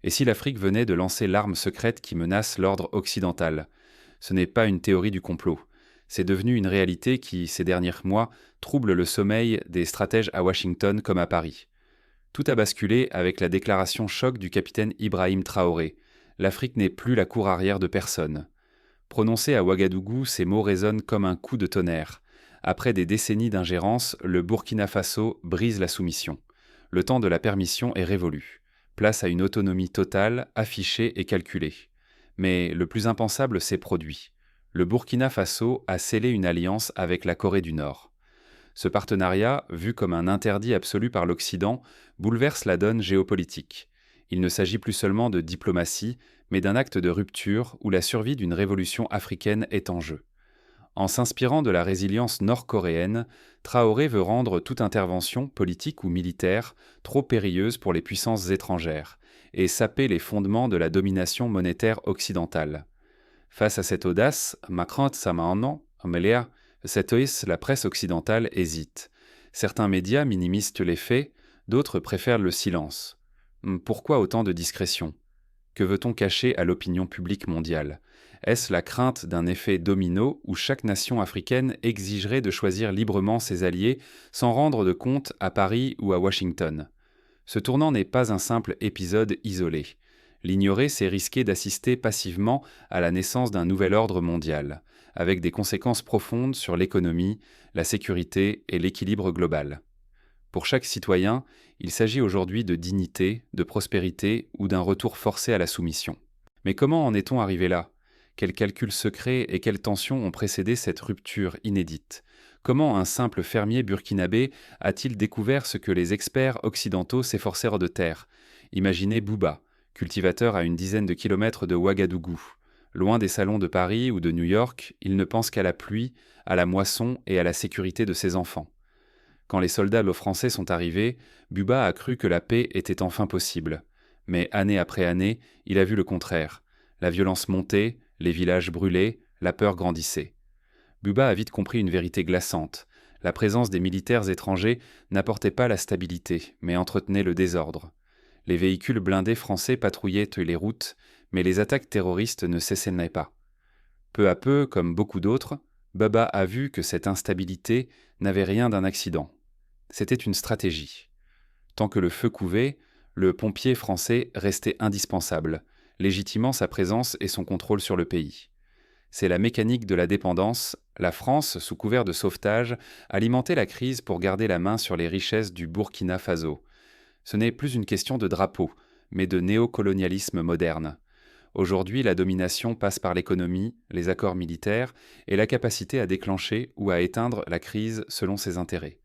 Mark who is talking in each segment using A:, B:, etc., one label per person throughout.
A: Et si l'Afrique venait de lancer l'arme secrète qui menace l'ordre occidental? Ce n'est pas une théorie du complot. C'est devenu une réalité qui, ces derniers mois, trouble le sommeil des stratèges à Washington comme à Paris. Tout a basculé avec la déclaration choc du capitaine Ibrahim Traoré. L'Afrique n'est plus la cour arrière de personne. Prononcés à Ouagadougou, ces mots résonnent comme un coup de tonnerre. Après des décennies d'ingérence, le Burkina Faso brise la soumission. Le temps de la permission est révolu. Place à une autonomie totale, affichée et calculée. Mais le plus impensable s'est produit. Le Burkina Faso a scellé une alliance avec la Corée du Nord. Ce partenariat, vu comme un interdit absolu par l'Occident, bouleverse la donne géopolitique. Il ne s'agit plus seulement de diplomatie, mais d'un acte de rupture où la survie d'une révolution africaine est en jeu. En s'inspirant de la résilience nord-coréenne, Traoré veut rendre toute intervention, politique ou militaire, trop périlleuse pour les puissances étrangères, et saper les fondements de la domination monétaire occidentale. Face à cette audace, Macron Samaano, Amelia, la presse occidentale hésite. Certains médias minimisent les faits, d'autres préfèrent le silence. Pourquoi autant de discrétion? Que veut-on cacher à l'opinion publique mondiale? Est-ce la crainte d'un effet domino où chaque nation africaine exigerait de choisir librement ses alliés sans rendre de compte à Paris ou à Washington? Ce tournant n'est pas un simple épisode isolé. L'ignorer, c'est risquer d'assister passivement à la naissance d'un nouvel ordre mondial, avec des conséquences profondes sur l'économie, la sécurité et l'équilibre global. Pour chaque citoyen, il s'agit aujourd'hui de dignité, de prospérité ou d'un retour forcé à la soumission. Mais comment en est-on arrivé là? Quels calculs secrets et quelles tensions ont précédé cette rupture inédite? Comment un simple fermier burkinabé a-t-il découvert ce que les experts occidentaux s'efforcèrent de taire? Imaginez Bouba, cultivateur à une dizaine de kilomètres de Ouagadougou. Loin des salons de Paris ou de New York, il ne pense qu'à la pluie, à la moisson et à la sécurité de ses enfants. Quand les soldats français sont arrivés, Bouba a cru que la paix était enfin possible. Mais année après année, il a vu le contraire. La violence montait, les villages brûlaient, la peur grandissait. Bouba a vite compris une vérité glaçante. La présence des militaires étrangers n'apportait pas la stabilité, mais entretenait le désordre. Les véhicules blindés français patrouillaient les routes, mais les attaques terroristes ne cessaient pas. Peu à peu, comme beaucoup d'autres, Bouba a vu que cette instabilité n'avait rien d'un accident. C'était une stratégie. Tant que le feu couvait, le pompier français restait indispensable, légitimant sa présence et son contrôle sur le pays. C'est la mécanique de la dépendance. La France, sous couvert de sauvetage, alimentait la crise pour garder la main sur les richesses du Burkina Faso. Ce n'est plus une question de drapeau, mais de néocolonialisme moderne. Aujourd'hui, la domination passe par l'économie, les accords militaires et la capacité à déclencher ou à éteindre la crise selon ses intérêts.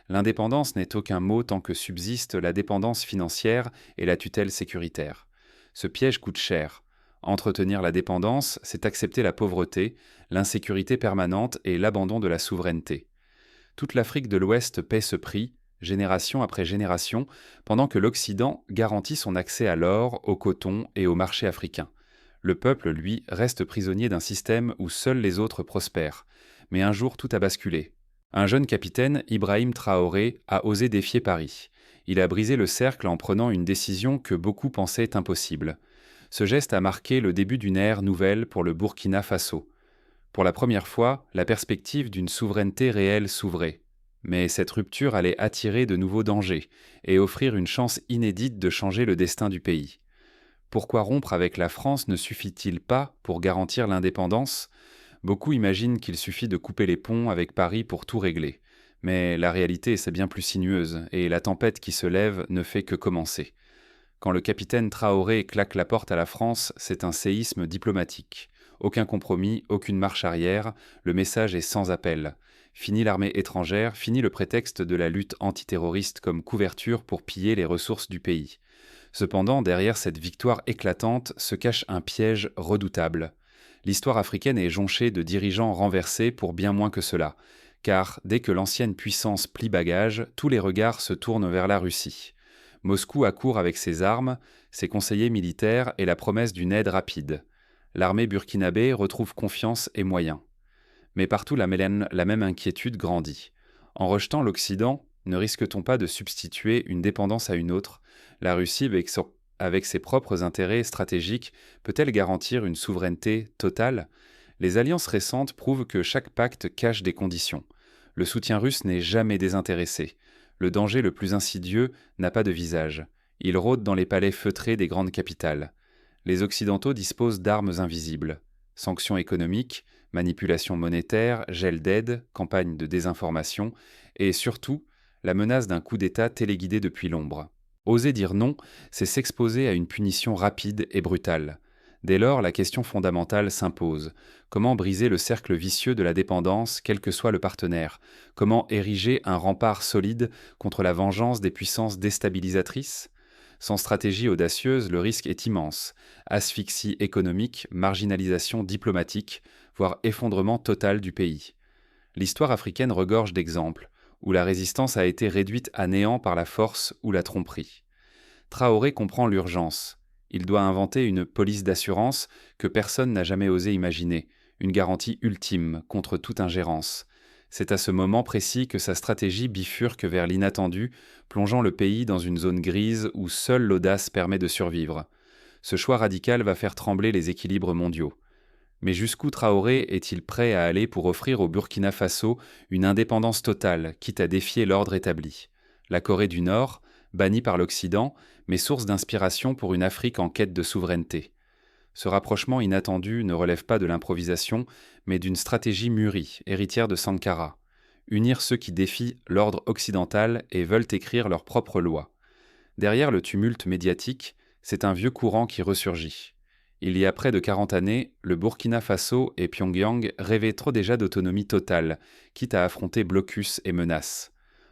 A: L'indépendance n'est aucun mot tant que subsiste la dépendance financière et la tutelle sécuritaire. Ce piège coûte cher. Entretenir la dépendance, c'est accepter la pauvreté, l'insécurité permanente et l'abandon de la souveraineté. Toute l'Afrique de l'Ouest paie ce prix, génération après génération, pendant que l'Occident garantit son accès à l'or, au coton et au marché africain. Le peuple, lui, reste prisonnier d'un système où seuls les autres prospèrent. Mais un jour, tout a basculé. Un jeune capitaine, Ibrahim Traoré, a osé défier Paris. Il a brisé le cercle en prenant une décision que beaucoup pensaient impossible. Ce geste a marqué le début d'une ère nouvelle pour le Burkina Faso. Pour la première fois, la perspective d'une souveraineté réelle s'ouvrait. Mais cette rupture allait attirer de nouveaux dangers et offrir une chance inédite de changer le destin du pays. Pourquoi rompre avec la France ne suffit-il pas pour garantir l'indépendance? Beaucoup imaginent qu'il suffit de couper les ponts avec Paris pour tout régler. Mais la réalité, c'est bien plus sinueuse, et la tempête qui se lève ne fait que commencer. Quand le capitaine Traoré claque la porte à la France, c'est un séisme diplomatique. Aucun compromis, aucune marche arrière, le message est sans appel. Fini l'armée étrangère, fini le prétexte de la lutte antiterroriste comme couverture pour piller les ressources du pays. Cependant, derrière cette victoire éclatante se cache un piège redoutable. L'histoire africaine est jonchée de dirigeants renversés pour bien moins que cela, car dès que l'ancienne puissance plie bagage, tous les regards se tournent vers la Russie. Moscou accourt avec ses armes, ses conseillers militaires et la promesse d'une aide rapide. L'armée burkinabé retrouve confiance et moyens. Mais partout la même inquiétude grandit. En rejetant l'Occident, ne risque-t-on pas de substituer une dépendance à une autre? La Russie, avec ses propres intérêts stratégiques, peut-elle garantir une souveraineté totale? Les alliances récentes prouvent que chaque pacte cache des conditions. Le soutien russe n'est jamais désintéressé. Le danger le plus insidieux n'a pas de visage. Il rôde dans les palais feutrés des grandes capitales. Les Occidentaux disposent d'armes invisibles. Sanctions économiques, manipulation monétaire, gel d'aide, campagne de désinformation et surtout la menace d'un coup d'État téléguidé depuis l'ombre. Oser dire non, c'est s'exposer à une punition rapide et brutale. Dès lors, la question fondamentale s'impose. Comment briser le cercle vicieux de la dépendance, quel que soit le partenaire? Comment ériger un rempart solide contre la vengeance des puissances déstabilisatrices? Sans stratégie audacieuse, le risque est immense. Asphyxie économique, marginalisation diplomatique, voire effondrement total du pays. L'histoire africaine regorge d'exemples où la résistance a été réduite à néant par la force ou la tromperie. Traoré comprend l'urgence. Il doit inventer une police d'assurance que personne n'a jamais osé imaginer, une garantie ultime contre toute ingérence. C'est à ce moment précis que sa stratégie bifurque vers l'inattendu, plongeant le pays dans une zone grise où seule l'audace permet de survivre. Ce choix radical va faire trembler les équilibres mondiaux. Mais jusqu'où Traoré est-il prêt à aller pour offrir au Burkina Faso une indépendance totale, quitte à défier l'ordre établi? La Corée du Nord, bannie par l'Occident, mais source d'inspiration pour une Afrique en quête de souveraineté. Ce rapprochement inattendu ne relève pas de l'improvisation, mais d'une stratégie mûrie, héritière de Sankara. Unir ceux qui défient l'ordre occidental et veulent écrire leurs propres lois. Derrière le tumulte médiatique, c'est un vieux courant qui ressurgit. Il y a près de 40 années, le Burkina Faso et Pyongyang rêvaient trop déjà d'autonomie totale, quitte à affronter blocus et menaces.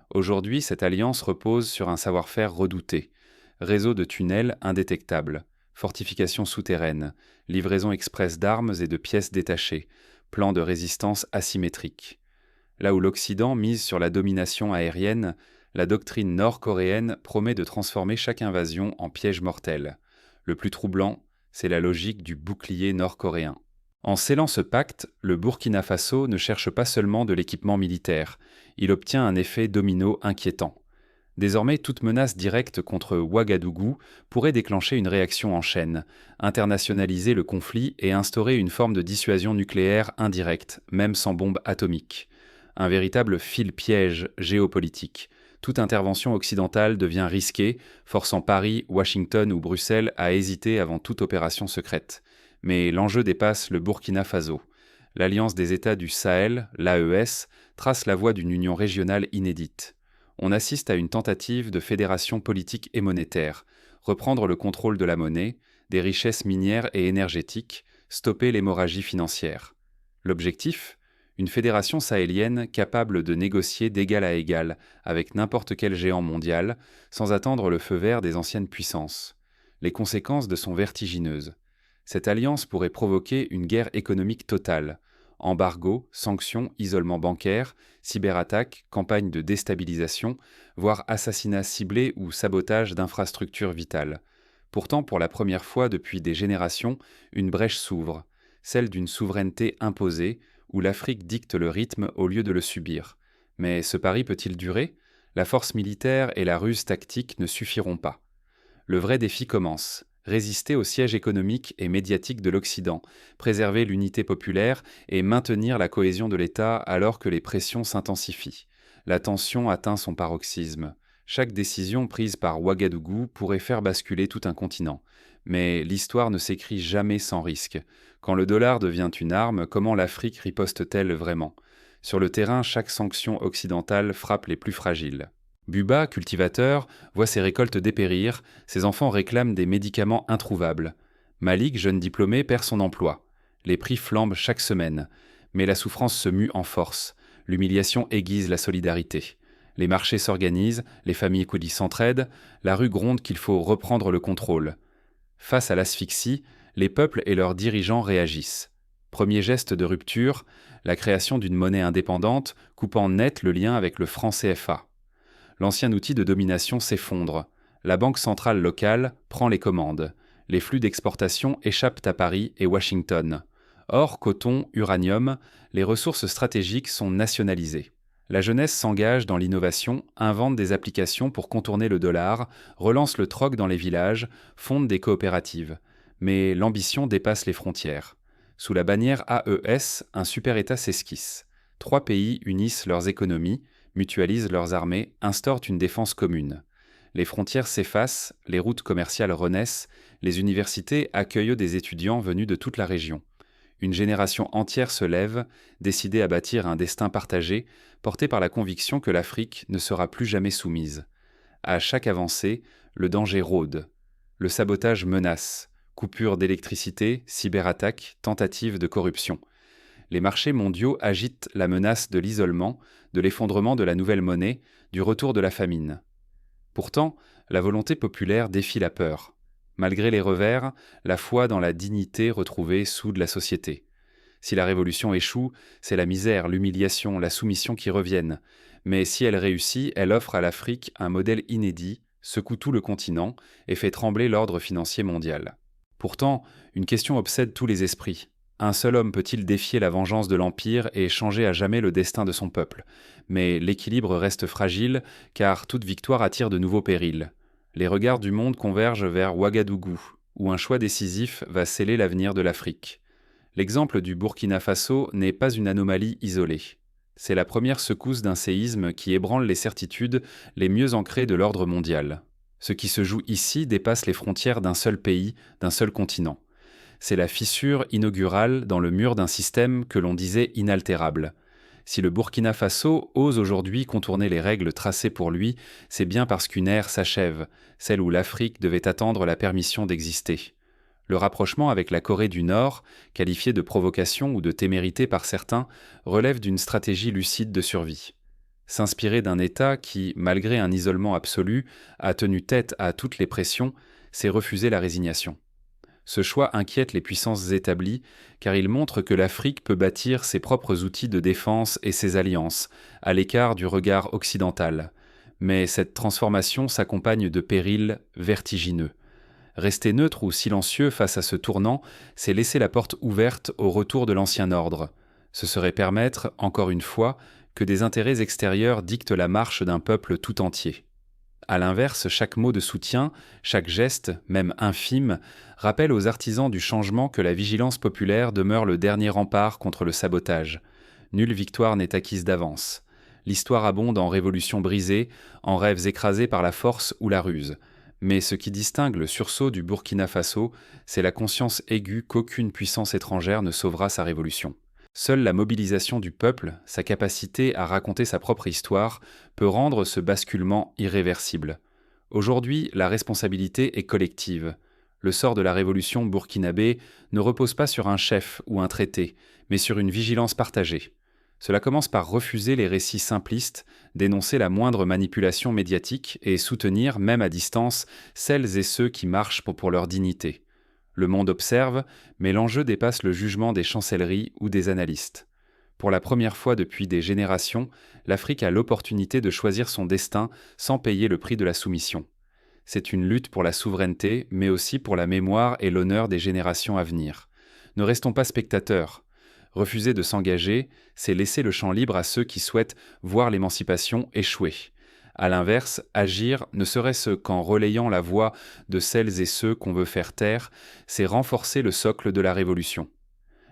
A: Aujourd'hui, cette alliance repose sur un savoir-faire redouté. Réseau de tunnels indétectables, fortifications souterraines, livraison express d'armes et de pièces détachées, plan de résistance asymétrique. Là où l'Occident mise sur la domination aérienne, la doctrine nord-coréenne promet de transformer chaque invasion en piège mortel. Le plus troublant, c'est la logique du bouclier nord-coréen. En scellant ce pacte, le Burkina Faso ne cherche pas seulement de l'équipement militaire, il obtient un effet domino inquiétant. Désormais, toute menace directe contre Ouagadougou pourrait déclencher une réaction en chaîne, internationaliser le conflit et instaurer une forme de dissuasion nucléaire indirecte, même sans bombe atomique. Un véritable fil-piège géopolitique. Toute intervention occidentale devient risquée, forçant Paris, Washington ou Bruxelles à hésiter avant toute opération secrète. Mais l'enjeu dépasse le Burkina Faso. L'Alliance des États du Sahel, l'AES, trace la voie d'une union régionale inédite. On assiste à une tentative de fédération politique et monétaire, reprendre le contrôle de la monnaie, des richesses minières et énergétiques, stopper l'hémorragie financière. L'objectif ? Une fédération sahélienne capable de négocier d'égal à égal avec n'importe quel géant mondial, sans attendre le feu vert des anciennes puissances. Les conséquences sont vertigineuses. Cette alliance pourrait provoquer une guerre économique totale. Embargo, sanctions, isolement bancaire, cyberattaques, campagnes de déstabilisation, voire assassinats ciblés ou sabotage d'infrastructures vitales. Pourtant, pour la première fois depuis des générations, une brèche s'ouvre, celle d'une souveraineté imposée, où l'Afrique dicte le rythme au lieu de le subir. Mais ce pari peut-il durer? La force militaire et la ruse tactique ne suffiront pas. Le vrai défi commence. Résister au siège économique et médiatique de l'Occident, préserver l'unité populaire et maintenir la cohésion de l'État alors que les pressions s'intensifient. La tension atteint son paroxysme. Chaque décision prise par Ouagadougou pourrait faire basculer tout un continent. Mais l'histoire ne s'écrit jamais sans risque. Quand le dollar devient une arme, comment l'Afrique riposte-t-elle vraiment? Sur le terrain, chaque sanction occidentale frappe les plus fragiles. Buba, cultivateur, voit ses récoltes dépérir, ses enfants réclament des médicaments introuvables. Malik, jeune diplômé, perd son emploi. Les prix flambent chaque semaine. Mais la souffrance se mue en force. L'humiliation aiguise la solidarité. Les marchés s'organisent, les familles coulisses s'entraident, la rue gronde qu'il faut reprendre le contrôle. Face à l'asphyxie, les peuples et leurs dirigeants réagissent. Premier geste de rupture, la création d'une monnaie indépendante, coupant net le lien avec le franc CFA. L'ancien outil de domination s'effondre. La banque centrale locale prend les commandes. Les flux d'exportation échappent à Paris et Washington. Or, coton, uranium, les ressources stratégiques sont nationalisées. La jeunesse s'engage dans l'innovation, invente des applications pour contourner le dollar, relance le troc dans les villages, fonde des coopératives. Mais l'ambition dépasse les frontières. Sous la bannière AES, un super-État s'esquisse. 3 pays unissent leurs économies, mutualisent leurs armées, instaurent une défense commune. Les frontières s'effacent, les routes commerciales renaissent, les universités accueillent des étudiants venus de toute la région. Une génération entière se lève, décidée à bâtir un destin partagé, porté par la conviction que l'Afrique ne sera plus jamais soumise. À chaque avancée, le danger rôde. Le sabotage menace. Coupures d'électricité, cyberattaques, tentatives de corruption. Les marchés mondiaux agitent la menace de l'isolement, de l'effondrement de la nouvelle monnaie, du retour de la famine. Pourtant, la volonté populaire défie la peur. Malgré les revers, la foi dans la dignité retrouvée soude la société. Si la révolution échoue, c'est la misère, l'humiliation, la soumission qui reviennent. Mais si elle réussit, elle offre à l'Afrique un modèle inédit, secoue tout le continent et fait trembler l'ordre financier mondial. Pourtant, une question obsède tous les esprits. Un seul homme peut-il défier la vengeance de l'Empire et changer à jamais le destin de son peuple? Mais l'équilibre reste fragile, car toute victoire attire de nouveaux périls. Les regards du monde convergent vers Ouagadougou, où un choix décisif va sceller l'avenir de l'Afrique. L'exemple du Burkina Faso n'est pas une anomalie isolée. C'est la première secousse d'un séisme qui ébranle les certitudes les mieux ancrées de l'ordre mondial. Ce qui se joue ici dépasse les frontières d'un seul pays, d'un seul continent. C'est la fissure inaugurale dans le mur d'un système que l'on disait inaltérable. Si le Burkina Faso ose aujourd'hui contourner les règles tracées pour lui, c'est bien parce qu'une ère s'achève, celle où l'Afrique devait attendre la permission d'exister. Le rapprochement avec la Corée du Nord, qualifiée de provocation ou de témérité par certains, relève d'une stratégie lucide de survie. S'inspirer d'un État qui, malgré un isolement absolu, a tenu tête à toutes les pressions, c'est refuser la résignation. Ce choix inquiète les puissances établies, car il montre que l'Afrique peut bâtir ses propres outils de défense et ses alliances, à l'écart du regard occidental. Mais cette transformation s'accompagne de périls vertigineux. Rester neutre ou silencieux face à ce tournant, c'est laisser la porte ouverte au retour de l'ancien ordre. Ce serait permettre, encore une fois, que des intérêts extérieurs dictent la marche d'un peuple tout entier. À l'inverse, chaque mot de soutien, chaque geste, même infime, rappelle aux artisans du changement que la vigilance populaire demeure le dernier rempart contre le sabotage. Nulle victoire n'est acquise d'avance. L'histoire abonde en révolutions brisées, en rêves écrasés par la force ou la ruse. Mais ce qui distingue le sursaut du Burkina Faso, c'est la conscience aiguë qu'aucune puissance étrangère ne sauvera sa révolution. Seule la mobilisation du peuple, sa capacité à raconter sa propre histoire, peut rendre ce basculement irréversible. Aujourd'hui, la responsabilité est collective. Le sort de la révolution burkinabé ne repose pas sur un chef ou un traité, mais sur une vigilance partagée. Cela commence par refuser les récits simplistes, dénoncer la moindre manipulation médiatique et soutenir, même à distance, celles et ceux qui marchent pour leur dignité. Le monde observe, mais l'enjeu dépasse le jugement des chancelleries ou des analystes. Pour la première fois depuis des générations, l'Afrique a l'opportunité de choisir son destin sans payer le prix de la soumission. C'est une lutte pour la souveraineté, mais aussi pour la mémoire et l'honneur des générations à venir. Ne restons pas spectateurs. Refuser de s'engager, c'est laisser le champ libre à ceux qui souhaitent voir l'émancipation échouer. À l'inverse, agir, ne serait-ce qu'en relayant la voix de celles et ceux qu'on veut faire taire, c'est renforcer le socle de la révolution.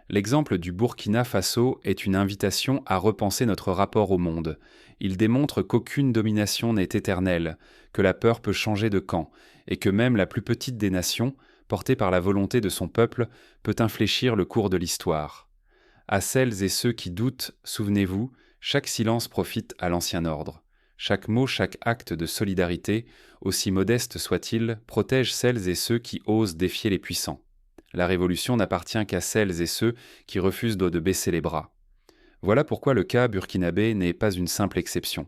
A: L'exemple du Burkina Faso est une invitation à repenser notre rapport au monde. Il démontre qu'aucune domination n'est éternelle, que la peur peut changer de camp, et que même la plus petite des nations, portée par la volonté de son peuple, peut infléchir le cours de l'histoire. À celles et ceux qui doutent, souvenez-vous, chaque silence profite à l'ancien ordre. Chaque mot, chaque acte de solidarité, aussi modeste soit-il, protège celles et ceux qui osent défier les puissants. La révolution n'appartient qu'à celles et ceux qui refusent de baisser les bras. Voilà pourquoi le cas burkinabé n'est pas une simple exception.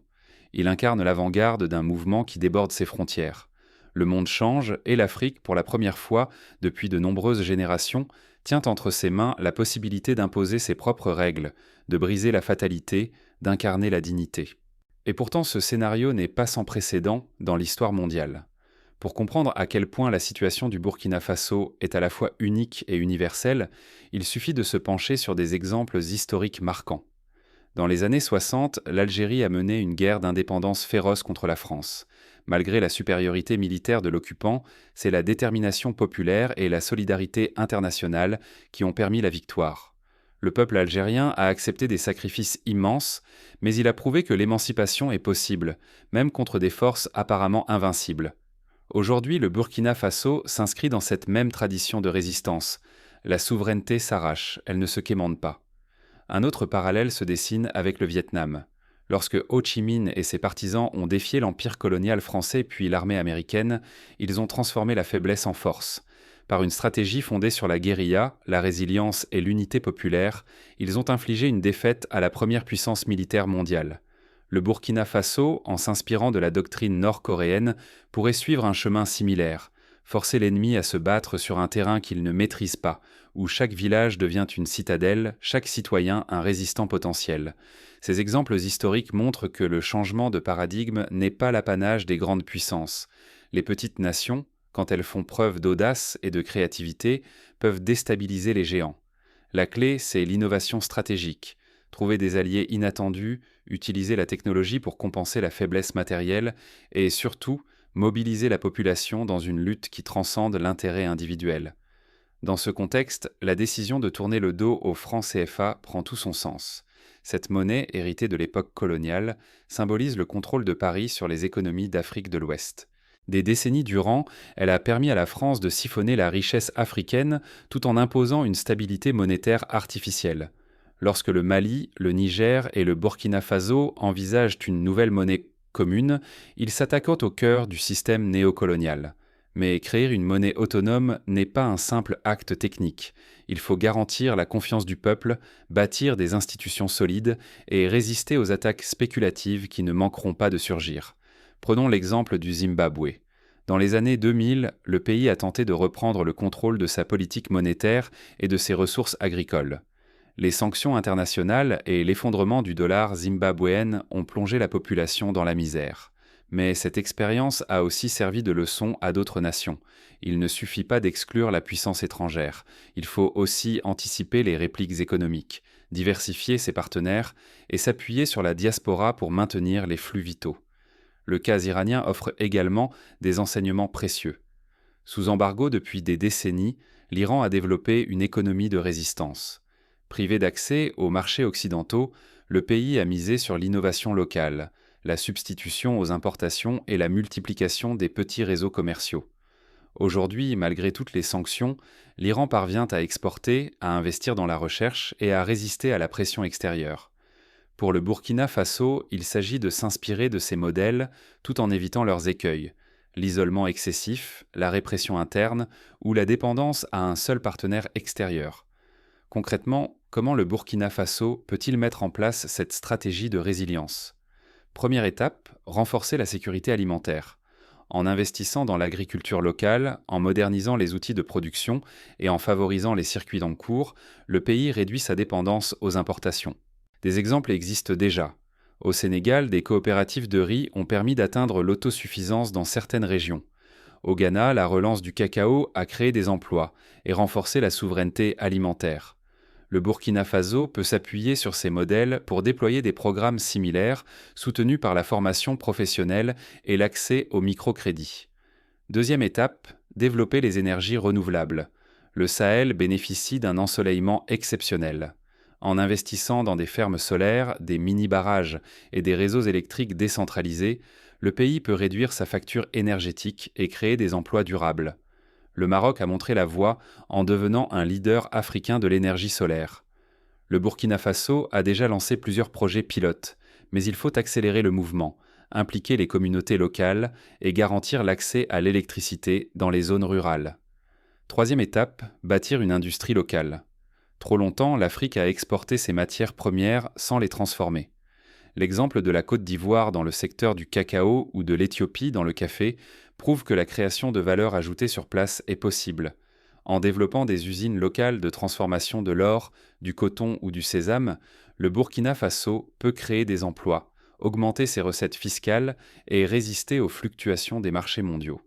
A: Il incarne l'avant-garde d'un mouvement qui déborde ses frontières. Le monde change et l'Afrique, pour la première fois depuis de nombreuses générations, tient entre ses mains la possibilité d'imposer ses propres règles, de briser la fatalité, d'incarner la dignité. Et pourtant, ce scénario n'est pas sans précédent dans l'histoire mondiale. Pour comprendre à quel point la situation du Burkina Faso est à la fois unique et universelle, il suffit de se pencher sur des exemples historiques marquants. Dans les années 60, l'Algérie a mené une guerre d'indépendance féroce contre la France. Malgré la supériorité militaire de l'occupant, c'est la détermination populaire et la solidarité internationale qui ont permis la victoire. Le peuple algérien a accepté des sacrifices immenses, mais il a prouvé que l'émancipation est possible, même contre des forces apparemment invincibles. Aujourd'hui, le Burkina Faso s'inscrit dans cette même tradition de résistance. La souveraineté s'arrache, elle ne se quémande pas. Un autre parallèle se dessine avec le Vietnam. Lorsque Ho Chi Minh et ses partisans ont défié l'empire colonial français puis l'armée américaine, ils ont transformé la faiblesse en force. Par une stratégie fondée sur la guérilla, la résilience et l'unité populaire, ils ont infligé une défaite à la première puissance militaire mondiale. Le Burkina Faso, en s'inspirant de la doctrine nord-coréenne, pourrait suivre un chemin similaire, forcer l'ennemi à se battre sur un terrain qu'il ne maîtrise pas, où chaque village devient une citadelle, chaque citoyen un résistant potentiel. Ces exemples historiques montrent que le changement de paradigme n'est pas l'apanage des grandes puissances. Les petites nations, quand elles font preuve d'audace et de créativité, peuvent déstabiliser les géants. La clé, c'est l'innovation stratégique. Trouver des alliés inattendus, utiliser la technologie pour compenser la faiblesse matérielle et surtout, mobiliser la population dans une lutte qui transcende l'intérêt individuel. Dans ce contexte, la décision de tourner le dos au franc CFA prend tout son sens. Cette monnaie, héritée de l'époque coloniale, symbolise le contrôle de Paris sur les économies d'Afrique de l'Ouest. Des décennies durant, elle a permis à la France de siphonner la richesse africaine tout en imposant une stabilité monétaire artificielle. Lorsque le Mali, le Niger et le Burkina Faso envisagent une nouvelle monnaie commune, ils s'attaquent au cœur du système néocolonial. Mais créer une monnaie autonome n'est pas un simple acte technique. Il faut garantir la confiance du peuple, bâtir des institutions solides et résister aux attaques spéculatives qui ne manqueront pas de surgir. Prenons l'exemple du Zimbabwe. Dans les années 2000, le pays a tenté de reprendre le contrôle de sa politique monétaire et de ses ressources agricoles. Les sanctions internationales et l'effondrement du dollar zimbabwéen ont plongé la population dans la misère. Mais cette expérience a aussi servi de leçon à d'autres nations. Il ne suffit pas d'exclure la puissance étrangère. Il faut aussi anticiper les répliques économiques, diversifier ses partenaires et s'appuyer sur la diaspora pour maintenir les flux vitaux. Le cas iranien offre également des enseignements précieux. Sous embargo depuis des décennies, l'Iran a développé une économie de résistance. Privé d'accès aux marchés occidentaux, le pays a misé sur l'innovation locale, la substitution aux importations et la multiplication des petits réseaux commerciaux. Aujourd'hui, malgré toutes les sanctions, l'Iran parvient à exporter, à investir dans la recherche et à résister à la pression extérieure. Pour le Burkina Faso, il s'agit de s'inspirer de ces modèles tout en évitant leurs écueils, l'isolement excessif, la répression interne ou la dépendance à un seul partenaire extérieur. Concrètement, comment le Burkina Faso peut-il mettre en place cette stratégie de résilience ? Première étape, renforcer la sécurité alimentaire. En investissant dans l'agriculture locale, en modernisant les outils de production et en favorisant les circuits en cours, le pays réduit sa dépendance aux importations. Des exemples existent déjà. Au Sénégal, des coopératives de riz ont permis d'atteindre l'autosuffisance dans certaines régions. Au Ghana, la relance du cacao a créé des emplois et renforcé la souveraineté alimentaire. Le Burkina Faso peut s'appuyer sur ces modèles pour déployer des programmes similaires soutenus par la formation professionnelle et l'accès au microcrédit. Deuxième étape, développer les énergies renouvelables. Le Sahel bénéficie d'un ensoleillement exceptionnel. En investissant dans des fermes solaires, des mini-barrages et des réseaux électriques décentralisés, le pays peut réduire sa facture énergétique et créer des emplois durables. Le Maroc a montré la voie en devenant un leader africain de l'énergie solaire. Le Burkina Faso a déjà lancé plusieurs projets pilotes, mais il faut accélérer le mouvement, impliquer les communautés locales et garantir l'accès à l'électricité dans les zones rurales. Troisième étape, bâtir une industrie locale. Trop longtemps, l'Afrique a exporté ses matières premières sans les transformer. L'exemple de la Côte d'Ivoire dans le secteur du cacao ou de l'Éthiopie dans le café prouve que la création de valeur ajoutée sur place est possible. En développant des usines locales de transformation de l'or, du coton ou du sésame, le Burkina Faso peut créer des emplois, augmenter ses recettes fiscales et résister aux fluctuations des marchés mondiaux.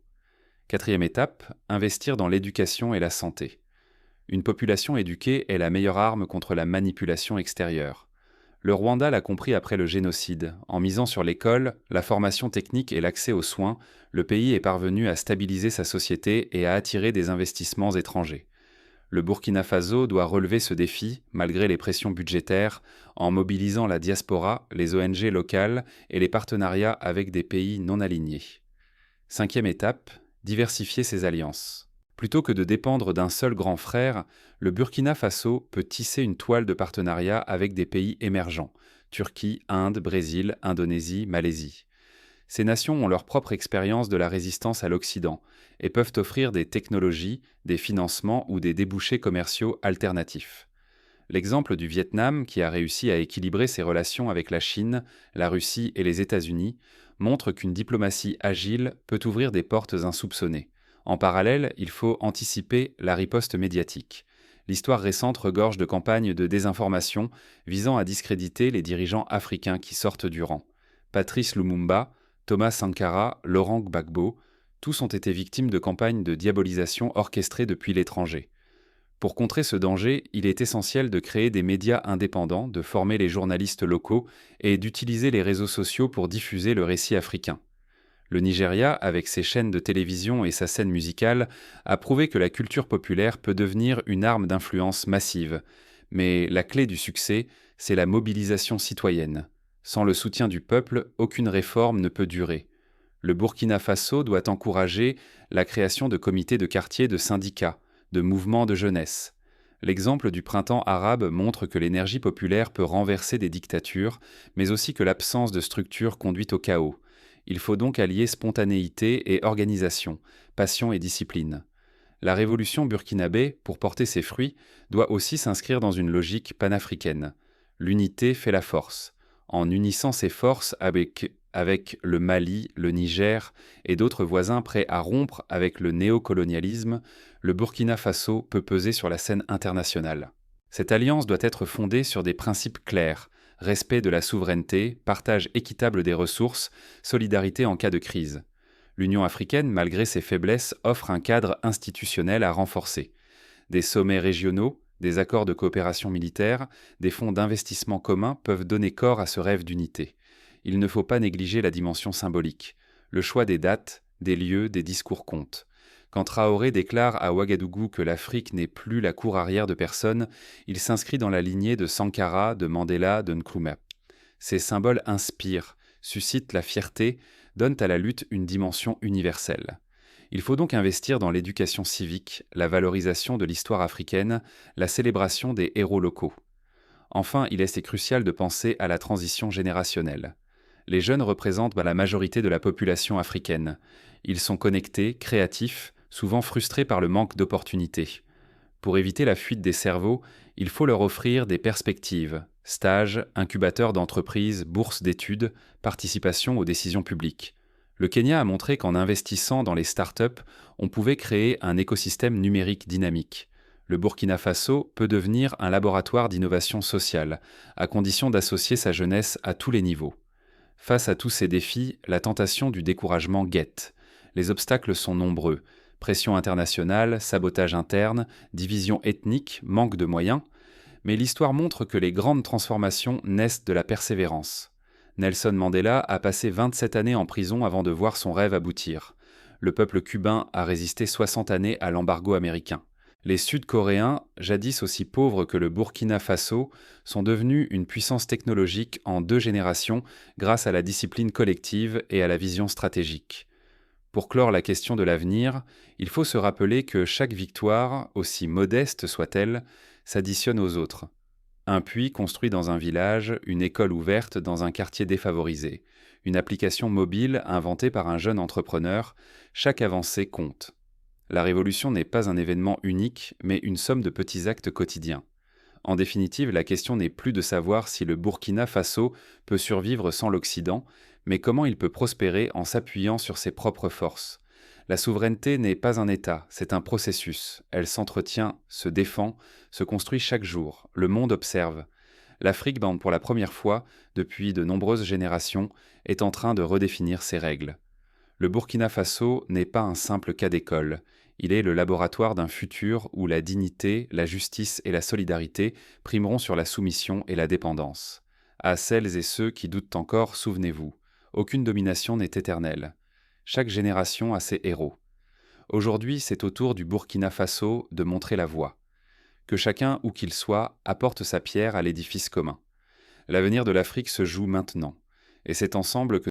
A: Quatrième étape, investir dans l'éducation et la santé. Une population éduquée est la meilleure arme contre la manipulation extérieure. Le Rwanda l'a compris après le génocide. En misant sur l'école, la formation technique et l'accès aux soins, le pays est parvenu à stabiliser sa société et à attirer des investissements étrangers. Le Burkina Faso doit relever ce défi, malgré les pressions budgétaires, en mobilisant la diaspora, les ONG locales et les partenariats avec des pays non alignés. Cinquième étape, diversifier ses alliances. Plutôt que de dépendre d'un seul grand frère, le Burkina Faso peut tisser une toile de partenariat avec des pays émergents, Turquie, Inde, Brésil, Indonésie, Malaisie. Ces nations ont leur propre expérience de la résistance à l'Occident et peuvent offrir des technologies, des financements ou des débouchés commerciaux alternatifs. L'exemple du Vietnam, qui a réussi à équilibrer ses relations avec la Chine, la Russie et les États-Unis, montre qu'une diplomatie agile peut ouvrir des portes insoupçonnées. En parallèle, il faut anticiper la riposte médiatique. L'histoire récente regorge de campagnes de désinformation visant à discréditer les dirigeants africains qui sortent du rang. Patrice Lumumba, Thomas Sankara, Laurent Gbagbo, tous ont été victimes de campagnes de diabolisation orchestrées depuis l'étranger. Pour contrer ce danger, il est essentiel de créer des médias indépendants, de former les journalistes locaux et d'utiliser les réseaux sociaux pour diffuser le récit africain. Le Nigeria, avec ses chaînes de télévision et sa scène musicale, a prouvé que la culture populaire peut devenir une arme d'influence massive. Mais la clé du succès, c'est la mobilisation citoyenne. Sans le soutien du peuple, aucune réforme ne peut durer. Le Burkina Faso doit encourager la création de comités de quartier, de syndicats, de mouvements de jeunesse. L'exemple du printemps arabe montre que l'énergie populaire peut renverser des dictatures, mais aussi que l'absence de structure conduit au chaos. Il faut donc allier spontanéité et organisation, passion et discipline. La révolution burkinabé, pour porter ses fruits, doit aussi s'inscrire dans une logique panafricaine. L'unité fait la force. En unissant ses forces avec le Mali, le Niger et d'autres voisins prêts à rompre avec le néocolonialisme, le Burkina Faso peut peser sur la scène internationale. Cette alliance doit être fondée sur des principes clairs: respect de la souveraineté, partage équitable des ressources, solidarité en cas de crise. L'Union africaine, malgré ses faiblesses, offre un cadre institutionnel à renforcer. Des sommets régionaux, des accords de coopération militaire, des fonds d'investissement communs peuvent donner corps à ce rêve d'unité. Il ne faut pas négliger la dimension symbolique. Le choix des dates, des lieux, des discours compte. Quand Traoré déclare à Ouagadougou que l'Afrique n'est plus la cour arrière de personne, il s'inscrit dans la lignée de Sankara, de Mandela, de Nkrumah. Ces symboles inspirent, suscitent la fierté, donnent à la lutte une dimension universelle. Il faut donc investir dans l'éducation civique, la valorisation de l'histoire africaine, la célébration des héros locaux. Enfin, il est crucial de penser à la transition générationnelle. Les jeunes représentent la majorité de la population africaine. Ils sont connectés, créatifs, souvent frustrés par le manque d'opportunités. Pour éviter la fuite des cerveaux, il faut leur offrir des perspectives: stages, incubateurs d'entreprises, bourses d'études, participation aux décisions publiques. Le Kenya a montré qu'en investissant dans les startups, on pouvait créer un écosystème numérique dynamique. Le Burkina Faso peut devenir un laboratoire d'innovation sociale, à condition d'associer sa jeunesse à tous les niveaux. Face à tous ces défis, la tentation du découragement guette. Les obstacles sont nombreux: pression internationale, sabotage interne, division ethnique, manque de moyens. Mais l'histoire montre que les grandes transformations naissent de la persévérance. Nelson Mandela a passé 27 années en prison avant de voir son rêve aboutir. Le peuple cubain a résisté 60 années à l'embargo américain. Les Sud-Coréens, jadis aussi pauvres que le Burkina Faso, sont devenus une puissance technologique en 2 générations grâce à la discipline collective et à la vision stratégique. Pour clore la question de l'avenir, il faut se rappeler que chaque victoire, aussi modeste soit-elle, s'additionne aux autres. Un puits construit dans un village, une école ouverte dans un quartier défavorisé, une application mobile inventée par un jeune entrepreneur, chaque avancée compte. La révolution n'est pas un événement unique, mais une somme de petits actes quotidiens. En définitive, la question n'est plus de savoir si le Burkina Faso peut survivre sans l'Occident, mais comment il peut prospérer en s'appuyant sur ses propres forces. La souveraineté n'est pas un État, c'est un processus. Elle s'entretient, se défend, se construit chaque jour. Le monde observe. L'Afrique, pour la première fois, depuis de nombreuses générations, est en train de redéfinir ses règles. Le Burkina Faso n'est pas un simple cas d'école. Il est le laboratoire d'un futur où la dignité, la justice et la solidarité primeront sur la soumission et la dépendance. À celles et ceux qui doutent encore, souvenez-vous, aucune domination n'est éternelle. Chaque génération a ses héros. Aujourd'hui, c'est au tour du Burkina Faso de montrer la voie. Que chacun, où qu'il soit, apporte sa pierre à l'édifice commun. L'avenir de l'Afrique se joue maintenant, et c'est ensemble que